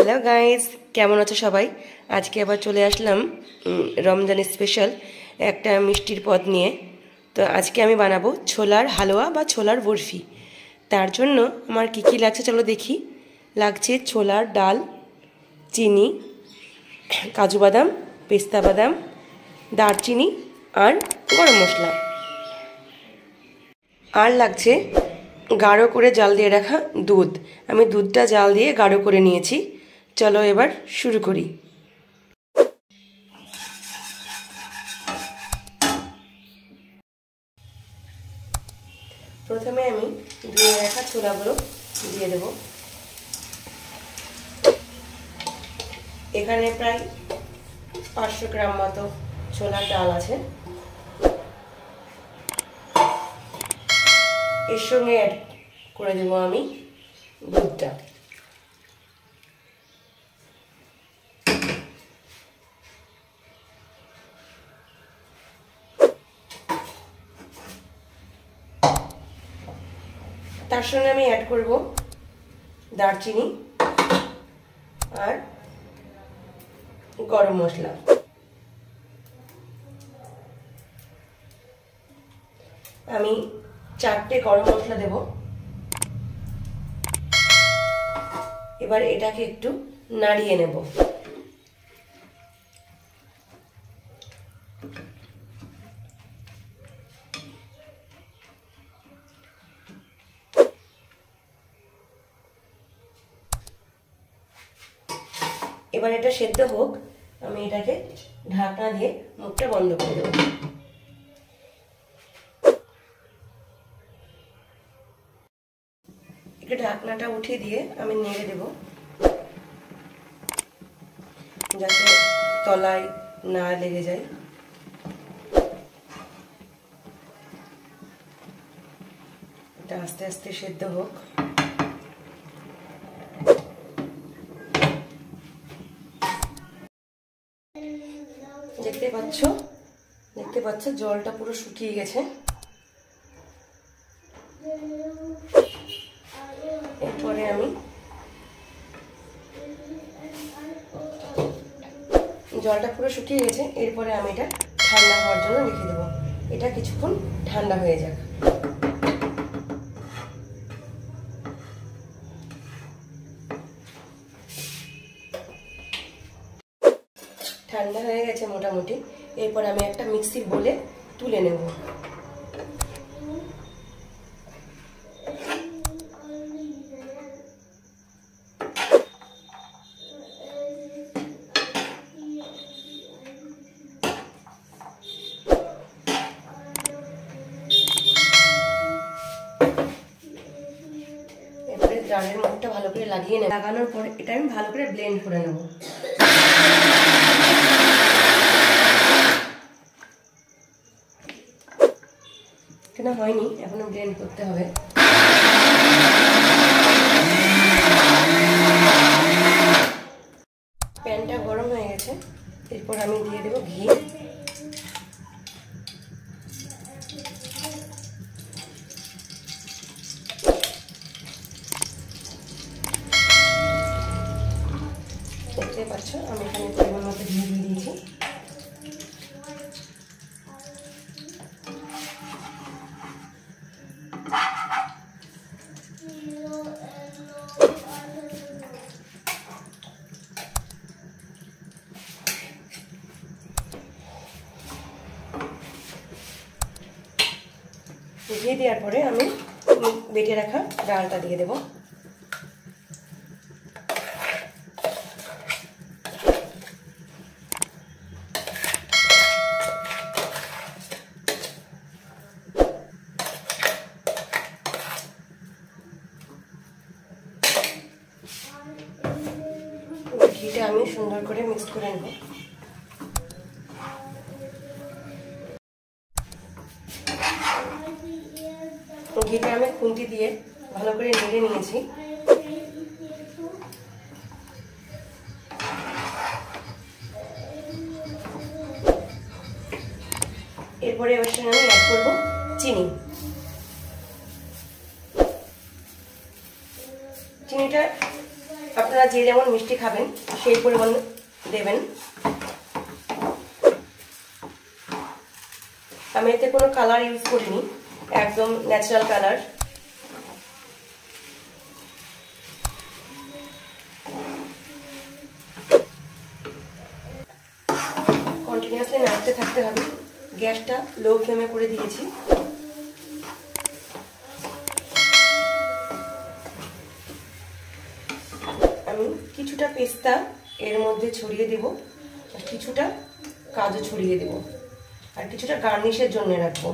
Hello guys, কেমন আছো সবাই? আজকে আবার চলে আসলাম রমজানের স্পেশাল একটা মিষ্টির পদ নিয়ে। তো আজকে আমি বানাবো ছোলার হালুয়া বা ছোলার বরফি। তার জন্য আমার কি কি লাগছে চলো দেখি। লাগছে ছোলার ডাল, চিনি, কাজু বাদাম, পেস্তা বাদাম, দারচিনি আর গরম মশলা। আর লাগছে গাঢ় করে জাল দিয়ে রাখা দুধ। আমি দুধটা জাল দিয়ে গাঢ় করে নিয়েছি। চলো এবার শুরু করি। প্রথমে আমি ধুয়ে রাখা ছোলাগুলো দিয়ে দেব। এখানে প্রায় 500 গ্রাম মতো ছোলার ডাল আছে। এর সঙ্গে অ্যাড করে দেবো আমি দুধটা। তার সঙ্গে আমি অ্যাড করব দারচিনি আর গরম মশলা। আমি 4টে গরম মশলা দেব। এবার এটাকে একটু নাড়িয়ে নেব। এবার এটা সেদ্ধ হোক, আমি এটাকে ঢাকনা দিয়ে মুখটা বন্ধ করে দেব। একটু ঢাকনাটা উঠিয়ে দিয়ে আমি নেড়ে দেব, যাতে তলায় না লেগে যায়। এটা আস্তে আস্তে সেদ্ধ হোক। দেখতে পাচ্ছ জলটা পুরো শুকিয়ে গেছে। এরপরে আমি জলটা পুরো শুকিয়ে গেছে। এরপরে আমি এটা ঠান্ডা হওয়ার জন্য রেখে দেবো। এটা কিছুক্ষণ ঠান্ডা হয়ে যাক। ঠান্ডা হয়ে গেছে মোটামুটি। এরপর আমি একটা মিক্সির বোলে তুলে নেব। এরপরে ডালের মুখটা ভালো করে লাগিয়ে নেব। লাগানোর পরে এটা আমি ভালো করে ব্লেন্ড করে নেব। কেন হয়নি, এখনো ব্লেন্ড করতে হবে। প্যানটা গরম হয়ে গেছে। এরপর আমি দিয়ে দেব ঘি। দেখতে পাচ্ছ আমি এখানে পরিমাণ মতো ঘি দিয়ে দিয়েছি। ঘি দেওয়ার পরে আমি বেটে রাখা ডালটা দিয়ে দেব। ঘিটা আমি সুন্দর করে মিক্স করে নেব। ঘিটা আমি খুন্তি দিয়ে ভালো করে নেড়ে নিয়েছি। এরপরে এর সঙ্গে আমি অ্যাড করব চিনি। চিনিটা আপনারা যে যেমন মিষ্টি খাবেন সেই পরিমাণ দেবেন। আমি এতে কোনো কালার ইউজ করিনি, একদম ন্যাচারাল কালার। কন্টিনিউয়াসলি নাড়তে থাকতে হবে। গ্যাসটা লো ফ্লেমে করে দিয়েছি। আমি কিছুটা পেস্তা এর মধ্যে ছড়িয়ে দেব, আর কিছুটা কাজু ছড়িয়ে দেব, আর কিছুটা গার্নিশের জন্য রাখবো।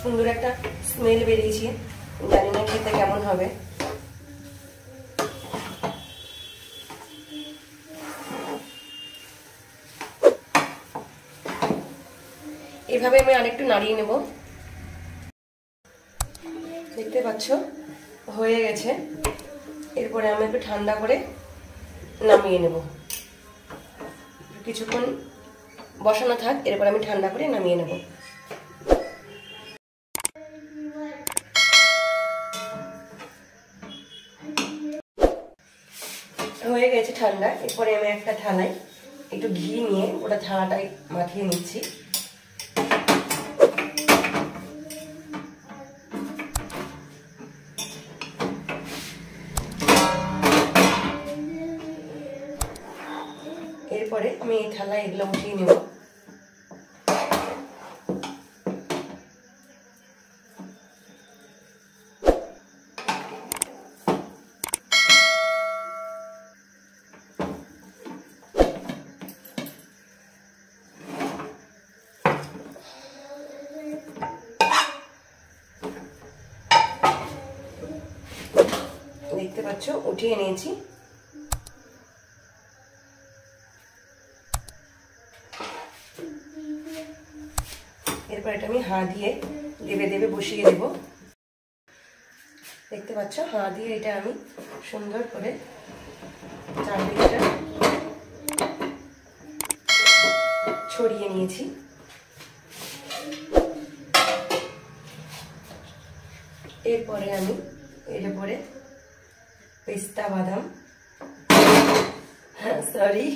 সুন্দর একটা স্মেল বেরিয়েছে, জানি না খেতে কেমন হবে। এভাবে আমি আরেকটু নাড়িয়ে নেব। দেখতে পাচ্ছ হয়ে গেছে। এরপরে আমি একটু ঠান্ডা করে নামিয়ে নেব। কিছুক্ষণ বসানো থাক, এরপর আমি ঠান্ডা করে নামিয়ে নেব। হয়ে গেছে ঠান্ডা। এরপরে আমি একটা থালায় একটু ঘি নিয়ে ওটা থালাটায় মাখিয়ে নিচ্ছি। এরপরে আমি এই থালায় এগুলো উঠিয়ে নেব। দেখতে পাচ্ছ উঠিয়ে নিয়েছি। এরপর এটা আমি হাঁ দিয়ে দেবে দেবে বসিয়ে দেব। দেখতে পাচ্ছ হাঁ দিয়ে এটা আমি সুন্দর করে চারদিকটা ছড়িয়ে নিয়েছি। এরপরে আমি এর উপরে পেস্তা বাদাম, সরি,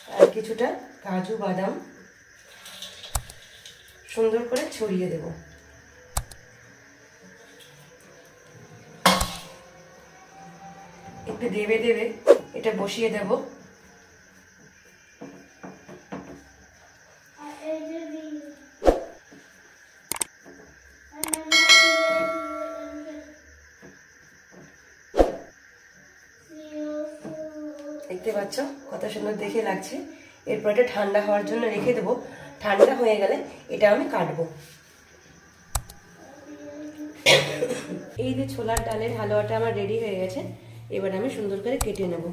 আর কিছুটা কাজু বাদাম সুন্দর করে ছড়িয়ে দেব। একটু দেবে দেবে এটা বসিয়ে দেব। দেখতে পাচ্ছ কত সুন্দর দেখে লাগছে। এরপর এটা ঠান্ডা হওয়ার জন্য রেখে দেবো। ঠান্ডা হয়ে গেলে এটা আমি কাটবো। এই যে ছোলার ডালের হালুয়াটা আমার রেডি হয়ে গেছে। এবার আমি সুন্দর করে কেটে নেব।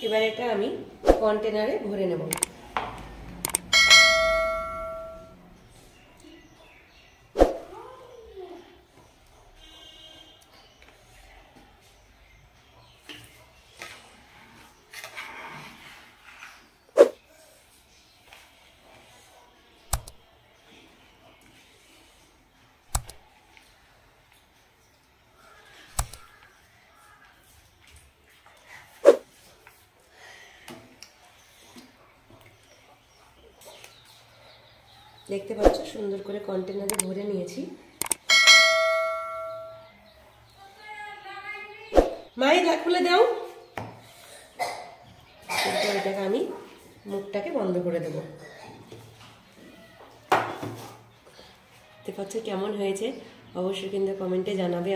এবার এটা আমি কন্টেনারে ভরে নেব। দেখতে পাচ্ছ সুন্দর করে কন্টেনারে ভরে নিয়েছি। মাই ঢাক খুলে দাও। এটাকে আমি মুখটাকে বন্ধ করে দেবো। দেখতে পাচ্ছ কেমন হয়েছে, অবশ্যই কিন্তু কমেন্টে জানাবে।